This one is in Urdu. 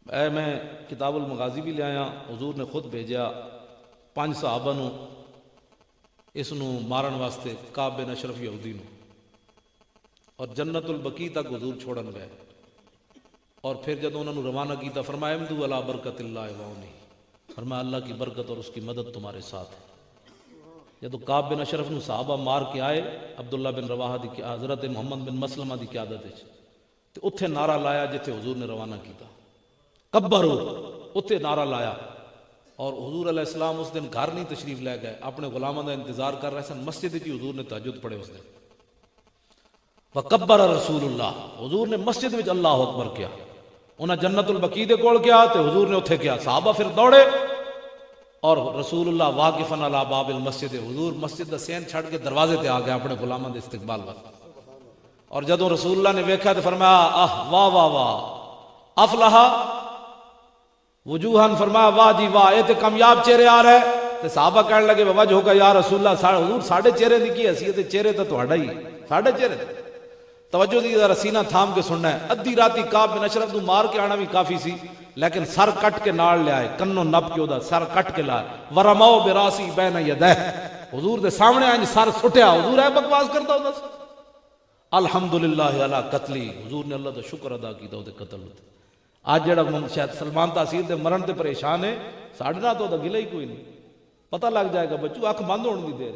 میں کتاب المغازی بھی لے آیا. حضور نے خود بھیجا 5 صحابہ نو اس نو مارن واسطے، کعب بن اشرف یہودی نو، اور جنت البقیع تک حضور چھوڑن گئے. اور پھر جب انہوں نے روانہ کیتا فرمایا امدو علی برکت اللہ وعونی، فرمایا اللہ کی برکت اور اس کی مدد تمہارے ساتھ ہے. جب کعب بن اشرف نو صحابہ مار کے آئے عبداللہ بن رواحہ دی حضرت محمد بن مسلمہ دی قیادت وچ، تے اتھے نعرہ لایا جتھے حضور نے روانہ کیتا، کبرو، اتھے نعرہ لایا. اور حضور علیہ السلام اس دن گھر نہیں تشریف لے گئے، اپنے غلاموں کا انتظار کر رہے سن. مسجد وچ حضور نے تہجد پڑھے اس دن. وکبر رسول اللہ، حضور نے مسجد وچ اللہ اکبر کیا. انہاں جنت البقیع دے کول کیا تے حضور نے اتھے کیا. صحابہ پھر دوڑے اور رسول اللہ واقفن علی باب المسجد، حضور مسجد دا سین چھڑ کے دروازے تے آ گئے اپنے غلاموں دے استقبال واسطے. اور جدوں رسول اللہ نے ویکھا تے فرمایا آہ واہ واہ واہ افلح وجوہن، فرمایا واہ جی واہ، اے تے کامیاب چہرے آ رہے. تے صحابہ کہنے لگے وجہ کا یا رسول اللہ، حضور ساڈے چہرے دی کی حیثیت ہے؟ چہرے تے تہاڈا ہی، ساڈے چہرے. توجہ دی ذرا سینہ تھام کے سننا ہے. ادھی راتی کعب بن اشرف نو مار کے آنا بھی کافی سی، لیکن سر کٹ کے نال لے آئے، کنوں نپ کے اودا سر کٹ کے لائے. ورماؤ براسی بین یدہ، حضور دے سامنے آئیں سر سٹیا. حضور ہے بکواس کرتا ہوتا سی. الحمدللہ علی قتلی، حضور نے اللہ دا شکر ادا کیتا او دے قتل تے. آج جڑا شاید سلمان تاثیر دے مرن تے پریشان ہے، ساڈے نال تو دا گلہ ہی کوئی نہیں. پتہ لگ جائے گا بچو، اکھ بند ہون دی دیر.